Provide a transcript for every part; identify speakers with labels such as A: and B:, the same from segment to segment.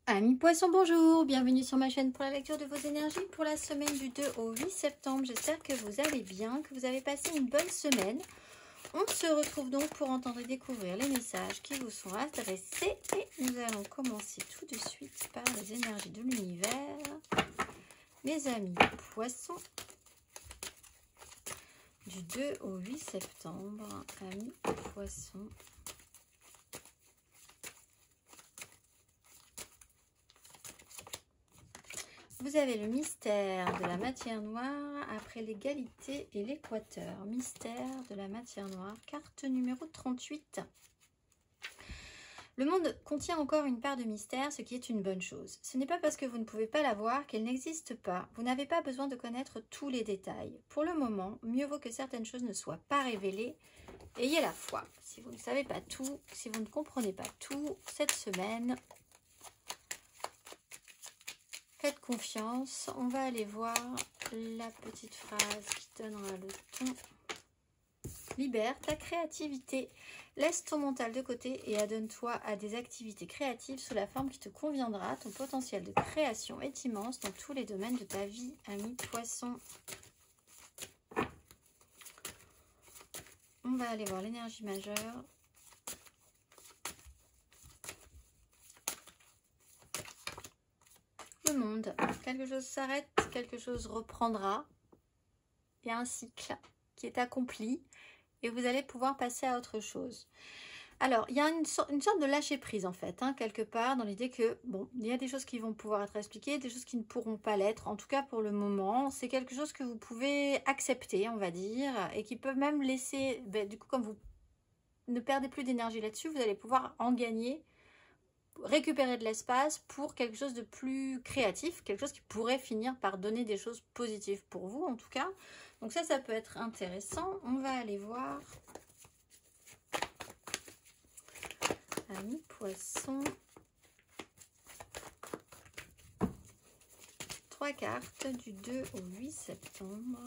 A: Amis poissons, bonjour, bienvenue sur ma chaîne pour la lecture de vos énergies pour la semaine du 2 au 8 septembre. J'espère que vous allez bien, que vous avez passé une bonne semaine. On se retrouve donc pour entendre et découvrir les messages qui vous sont adressés et nous allons commencer tout de suite par les énergies de l'univers. Mes amis poissons, du 2 au 8 septembre, amis poissons. Vous avez le mystère de la matière noire après l'égalité et l'équateur. Mystère de la matière noire, carte numéro 38. Le monde contient encore une part de mystère, ce qui est une bonne chose. Ce n'est pas parce que vous ne pouvez pas la voir qu'elle n'existe pas. Vous n'avez pas besoin de connaître tous les détails. Pour le moment, mieux vaut que certaines choses ne soient pas révélées. Ayez la foi. Si vous ne savez pas tout, si vous ne comprenez pas tout, cette semaine, faites confiance. On va aller voir la petite phrase qui donnera le ton. Libère ta créativité. Laisse ton mental de côté et adonne-toi à des activités créatives sous la forme qui te conviendra. Ton potentiel de création est immense dans tous les domaines de ta vie, ami poisson. On va aller voir l'énergie majeure. Le monde. Quelque chose s'arrête, quelque chose reprendra. Il y a un cycle qui est accompli et vous allez pouvoir passer à autre chose. Alors, il y a une sorte de lâcher prise en fait, quelque part, dans l'idée que, bon, il y a des choses qui vont pouvoir être expliquées, des choses qui ne pourront pas l'être. En tout cas, pour le moment, c'est quelque chose que vous pouvez accepter, on va dire, et qui peut même laisser, du coup, comme vous ne perdez plus d'énergie là-dessus, vous allez pouvoir en gagner, récupérer de l'espace pour quelque chose de plus créatif, quelque chose qui pourrait finir par donner des choses positives pour vous, en tout cas. Donc ça peut être intéressant. On va aller voir. Amis poissons. 3 cartes du 2 au 8 septembre.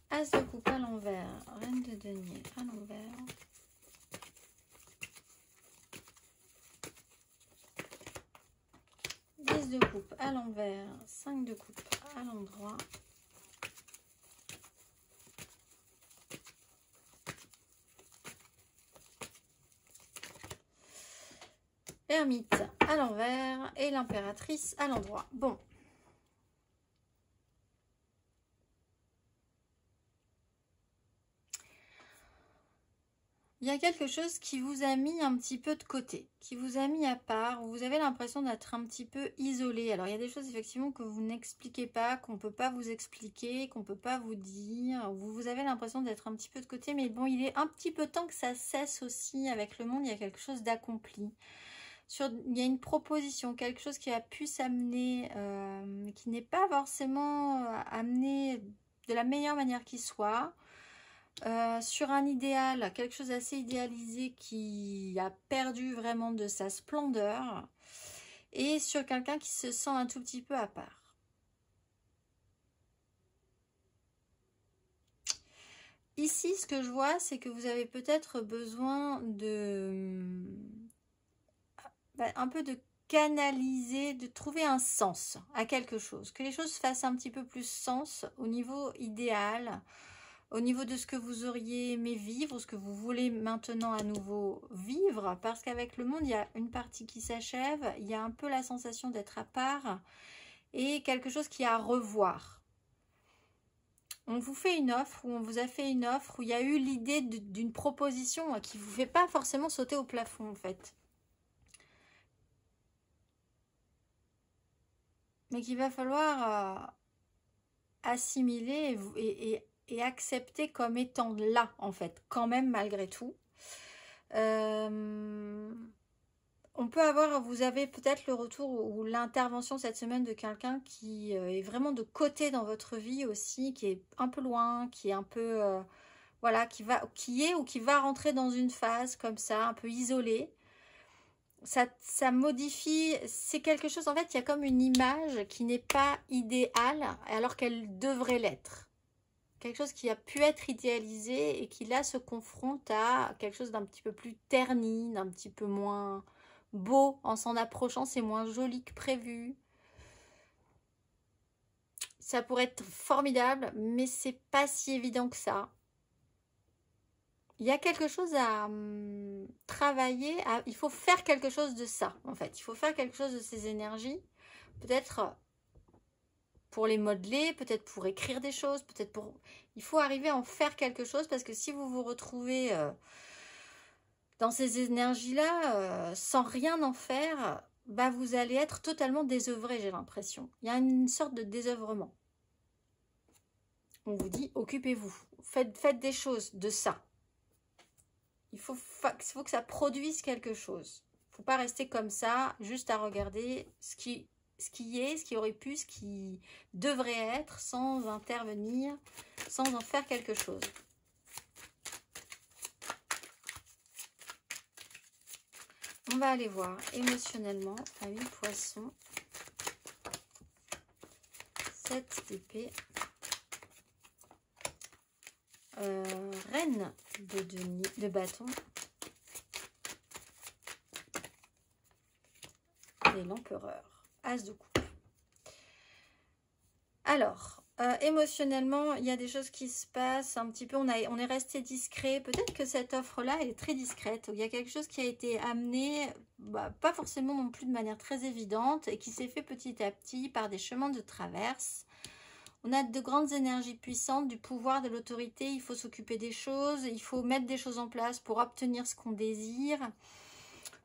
A: As de coupe à l'envers, reine de denier à l'envers. De coupe à l'envers, 5 de coupe à l'endroit. Ermite à l'envers et l'impératrice à l'endroit. Bon. Il y a quelque chose qui vous a mis un petit peu de côté, qui vous a mis à part, où vous avez l'impression d'être un petit peu isolé. Alors, il y a des choses effectivement que vous n'expliquez pas, qu'on ne peut pas vous expliquer, qu'on ne peut pas vous dire. Vous avez l'impression d'être un petit peu de côté, mais bon, il est un petit peu temps que ça cesse aussi. Avec le monde, il y a quelque chose d'accompli. Il y a une proposition, quelque chose qui a pu s'amener, qui n'est pas forcément amené de la meilleure manière qui soit. Sur un idéal, quelque chose d'assez idéalisé qui a perdu vraiment de sa splendeur, et sur quelqu'un qui se sent un tout petit peu à part. Ici, ce que je vois, c'est que vous avez peut-être besoin de un peu de canaliser, de trouver un sens à quelque chose, que les choses fassent un petit peu plus sens au niveau idéal, au niveau de ce que vous auriez aimé vivre, ce que vous voulez maintenant à nouveau vivre, parce qu'avec le monde, il y a une partie qui s'achève, il y a un peu la sensation d'être à part, et quelque chose qui est à revoir. On vous fait une offre, ou on vous a fait une offre, où il y a eu l'idée d'une proposition qui ne vous fait pas forcément sauter au plafond, en fait. Mais qu'il va falloir assimiler et accepter comme étant là, en fait, quand même, malgré tout. On peut avoir, vous avez peut-être le retour ou l'intervention cette semaine de quelqu'un qui est vraiment de côté dans votre vie aussi, qui est un peu loin, qui est un peu, voilà, qui va rentrer dans une phase comme ça, un peu isolée. ça modifie, c'est quelque chose, en fait, il y a comme une image qui n'est pas idéale alors qu'elle devrait l'être. Quelque chose qui a pu être idéalisé et qui là se confronte à quelque chose d'un petit peu plus terni, d'un petit peu moins beau en s'en approchant, c'est moins joli que prévu. Ça pourrait être formidable, mais c'est pas si évident que ça. Il y a quelque chose à travailler, il faut faire quelque chose de ça, en fait. Il faut faire quelque chose de ces énergies, peut-être pour les modeler, peut-être pour écrire des choses, peut-être pour... Il faut arriver à en faire quelque chose, parce que si vous vous retrouvez dans ces énergies-là, sans rien en faire, bah vous allez être totalement désœuvré, j'ai l'impression. Il y a une sorte de désœuvrement. On vous dit, occupez-vous, faites des choses de ça. Il faut que ça produise quelque chose. Il ne faut pas rester comme ça, juste à regarder ce qui est, ce qui aurait pu, ce qui devrait être, sans intervenir, sans en faire quelque chose. On va aller voir émotionnellement, amis poissons, 7 d'épée, reine de bâton et l'empereur, as de coupe. Alors, émotionnellement, il y a des choses qui se passent un petit peu, on est resté discret. Peut-être que cette offre-là, elle est très discrète. Il y a quelque chose qui a été amené, pas forcément non plus de manière très évidente, et qui s'est fait petit à petit par des chemins de traverse. On a de grandes énergies puissantes, du pouvoir, de l'autorité. Il faut s'occuper des choses, il faut mettre des choses en place pour obtenir ce qu'on désire.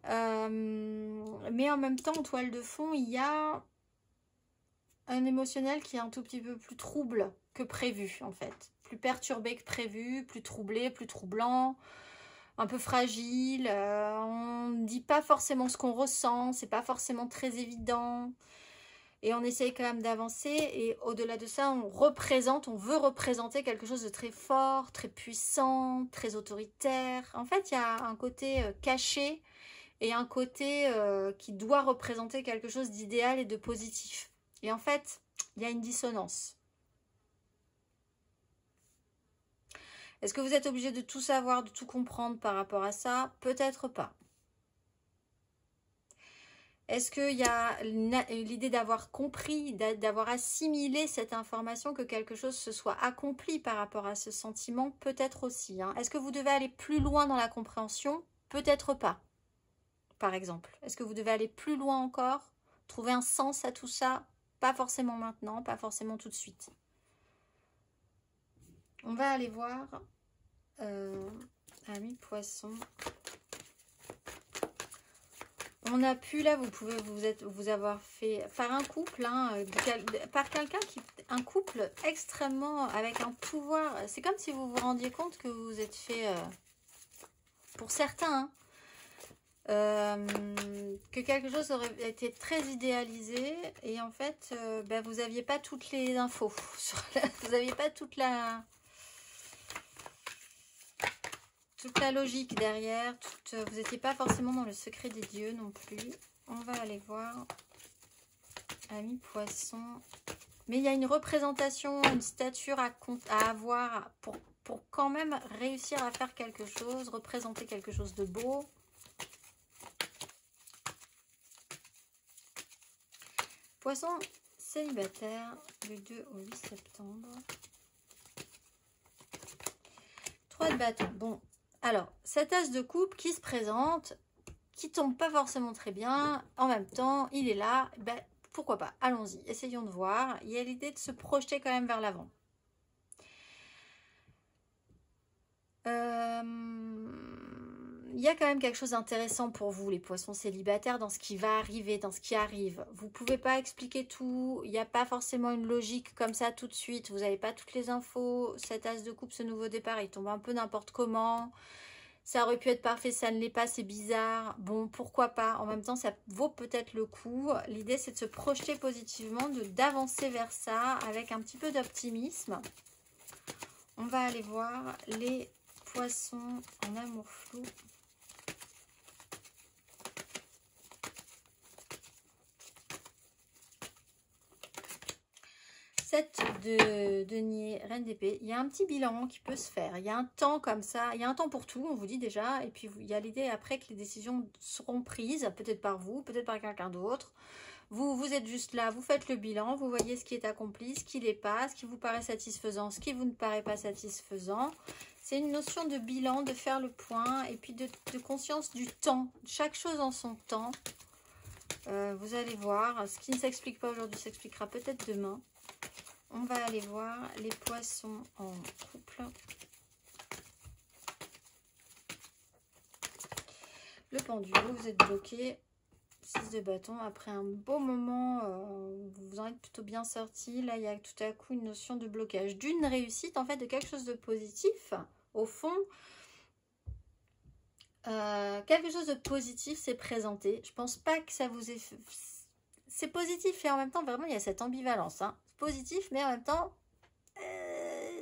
A: Mais en même temps, en toile de fond, il y a un émotionnel qui est un tout petit peu plus trouble que prévu, en fait. Plus perturbé que prévu, plus troublé, plus troublant, un peu fragile. On ne dit pas forcément ce qu'on ressent, c'est pas forcément très évident. Et on essaye quand même d'avancer. Et au-delà de ça, on veut représenter quelque chose de très fort, très puissant, très autoritaire. En fait, il y a un côté caché et un côté qui doit représenter quelque chose d'idéal et de positif. Et en fait, il y a une dissonance. Est-ce que vous êtes obligé de tout savoir, de tout comprendre par rapport à ça? Peut-être pas. Est-ce qu'il y a l'idée d'avoir compris, d'avoir assimilé cette information, que quelque chose se soit accompli par rapport à ce sentiment? Peut-être aussi. Hein. Est-ce que vous devez aller plus loin dans la compréhension? Peut-être pas, par exemple. Est-ce que vous devez aller plus loin encore? Trouver un sens à tout ça? Pas forcément maintenant, pas forcément tout de suite. On va aller voir, amis poissons. On a pu, là, vous pouvez vous avoir fait par un couple, hein, par quelqu'un un couple extrêmement, avec un pouvoir. C'est comme si vous vous rendiez compte que vous vous êtes fait, pour certains, que quelque chose aurait été très idéalisé et en fait, vous n'aviez pas toutes les infos. Vous n'aviez pas toute la logique derrière, vous n'étiez pas forcément dans le secret des dieux non plus. On va aller voir, amis poissons. Mais il y a une représentation, une stature à avoir pour quand même réussir à faire quelque chose, représenter quelque chose de beau. Poisson célibataire du 2 au 8 septembre. 3 de bâton. Bon. Alors, cet as de coupe qui se présente, qui tombe pas forcément très bien, en même temps, il est là, pourquoi pas, allons-y, essayons de voir. Il y a l'idée de se projeter quand même vers l'avant. Il y a quand même quelque chose d'intéressant pour vous, les poissons célibataires, dans ce qui va arriver, dans ce qui arrive. Vous ne pouvez pas expliquer tout, il n'y a pas forcément une logique comme ça tout de suite, vous n'avez pas toutes les infos. Cet as de coupe, ce nouveau départ, il tombe un peu n'importe comment. Ça aurait pu être parfait, ça ne l'est pas, c'est bizarre. Bon, pourquoi pas? En même temps, ça vaut peut-être le coup. L'idée, c'est de se projeter positivement, d'avancer vers ça avec un petit peu d'optimisme. On va aller voir les poissons en amour flou. 7 de denier, reine d'épée. Il y a un petit bilan qui peut se faire. Il y a un temps comme ça. Il y a un temps pour tout, on vous dit déjà. Et puis, il y a l'idée après que les décisions seront prises, peut-être par vous, peut-être par quelqu'un d'autre. Vous êtes juste là, vous faites le bilan, vous voyez ce qui est accompli, ce qui l'est pas, ce qui vous paraît satisfaisant, ce qui vous ne paraît pas satisfaisant. C'est une notion de bilan, de faire le point et puis de conscience du temps. Chaque chose en son temps. Vous allez voir, ce qui ne s'explique pas aujourd'hui s'expliquera peut-être demain. On va aller voir les poissons en couple. Le pendu, vous êtes bloqué. 6 de bâton, après un beau moment, vous vous en êtes plutôt bien sorti. Là, il y a tout à coup une notion de blocage, d'une réussite, en fait, de quelque chose de positif. Au fond, quelque chose de positif s'est présenté. Je pense pas que ça vous ait... C'est positif et en même temps, vraiment, il y a cette ambivalence. Hein. Positif, mais en même temps,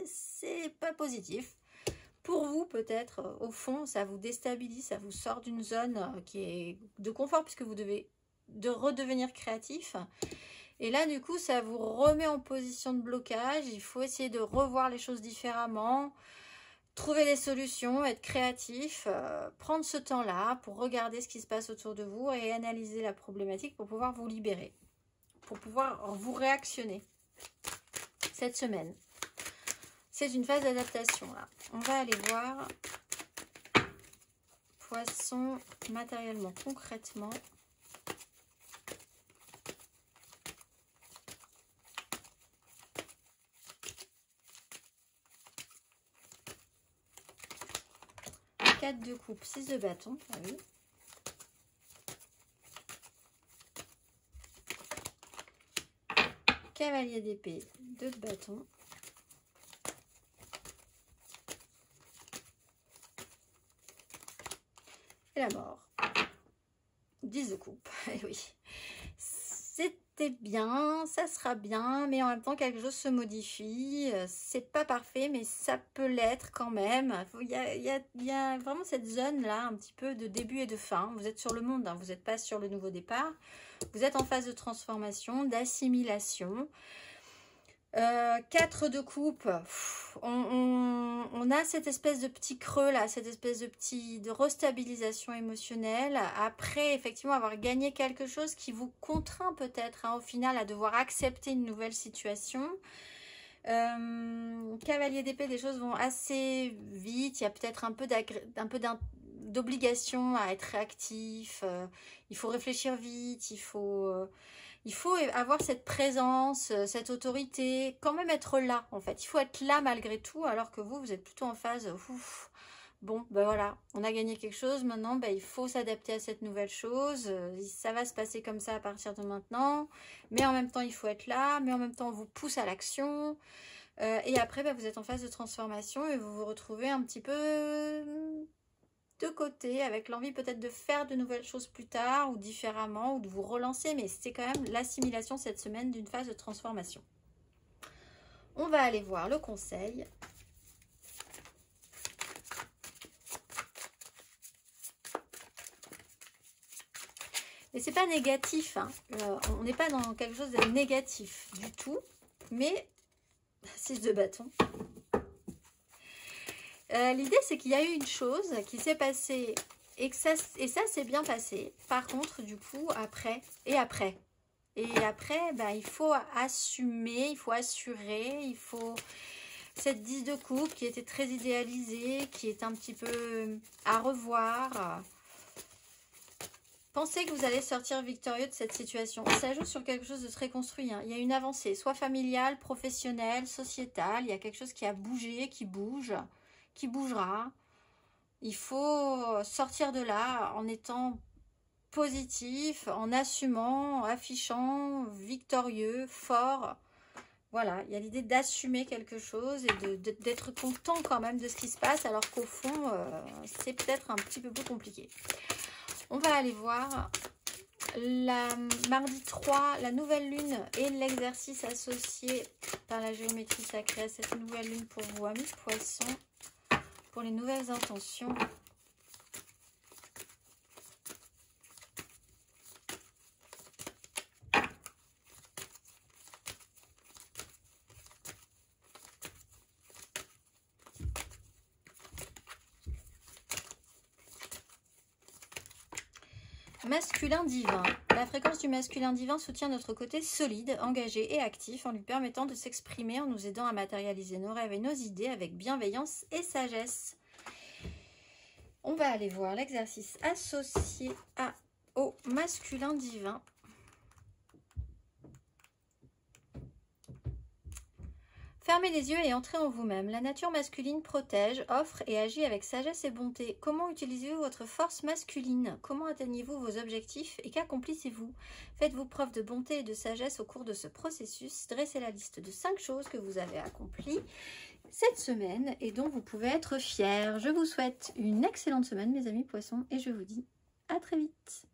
A: c'est pas positif. Pour vous, peut-être, au fond, ça vous déstabilise, ça vous sort d'une zone qui est de confort puisque vous devez redevenir créatif. Et là, du coup, ça vous remet en position de blocage. Il faut essayer de revoir les choses différemment, trouver des solutions, être créatif, prendre ce temps-là pour regarder ce qui se passe autour de vous et analyser la problématique pour pouvoir vous libérer, pour pouvoir vous réactionner cette semaine. C'est une phase d'adaptation là. On va aller voir poisson matériellement, concrètement. Quatre de coupe, 6 de bâton. Ah oui. Cavalier d'épée, 2 de bâton. La mort. 10 de coupe. Et oui. C'était bien, ça sera bien, mais en même temps quelque chose se modifie. C'est pas parfait, mais ça peut l'être quand même. Il y a vraiment cette zone là, un petit peu de début et de fin. Vous êtes sur le monde, hein, vous n'êtes pas sur le nouveau départ. Vous êtes en phase de transformation, d'assimilation. 4 de coupe, on a cette espèce de petit creux là, cette espèce de restabilisation émotionnelle après effectivement avoir gagné quelque chose qui vous contraint peut-être hein, au final à devoir accepter une nouvelle situation. Cavalier d'épée, des choses vont assez vite, il y a peut-être un peu d'obligation à être réactif, il faut réfléchir vite, il faut avoir cette présence, cette autorité, quand même être là en fait. Il faut être là malgré tout, alors que vous êtes plutôt en phase, ouf, bon, ben voilà, on a gagné quelque chose, maintenant ben, il faut s'adapter à cette nouvelle chose, ça va se passer comme ça à partir de maintenant, mais en même temps il faut être là, mais en même temps on vous pousse à l'action, et après ben, vous êtes en phase de transformation et vous vous retrouvez un petit peu de côté, avec l'envie peut-être de faire de nouvelles choses plus tard ou différemment ou de vous relancer, mais c'est quand même l'assimilation cette semaine d'une phase de transformation. On va aller voir le conseil. Et c'est pas négatif, hein. On n'est pas dans quelque chose de négatif du tout, mais 6 de bâton. L'idée, c'est qu'il y a eu une chose qui s'est passée et ça s'est bien passé. Par contre, du coup, après, ben, il faut assumer, il faut assurer, il faut... Cette 10 de coupe qui était très idéalisée, qui est un petit peu à revoir. Pensez que vous allez sortir victorieux de cette situation. Ça joue sur quelque chose de très construit. Hein. Il y a une avancée, soit familiale, professionnelle, sociétale. Il y a quelque chose qui a bougé, qui bouge, qui bougera. Il faut sortir de là en étant positif, en assumant, en affichant, victorieux, fort. Voilà, il y a l'idée d'assumer quelque chose et d'être content quand même de ce qui se passe, alors qu'au fond, c'est peut-être un petit peu plus compliqué. On va aller voir la mardi 3, la nouvelle lune et l'exercice associé par la géométrie sacrée à cette nouvelle lune pour vous, amis poissons, pour les nouvelles intentions. Masculin divin. La fréquence du masculin divin soutient notre côté solide, engagé et actif en lui permettant de s'exprimer, en nous aidant à matérialiser nos rêves et nos idées avec bienveillance et sagesse. On va aller voir l'exercice associé au masculin divin. Fermez les yeux et entrez en vous-même. La nature masculine protège, offre et agit avec sagesse et bonté. Comment utilisez-vous votre force masculine? Comment atteignez-vous vos objectifs et qu'accomplissez-vous? Faites-vous preuve de bonté et de sagesse au cours de ce processus. Dressez la liste de 5 choses que vous avez accomplies cette semaine et dont vous pouvez être fiers. Je vous souhaite une excellente semaine, mes amis poissons, et je vous dis à très vite.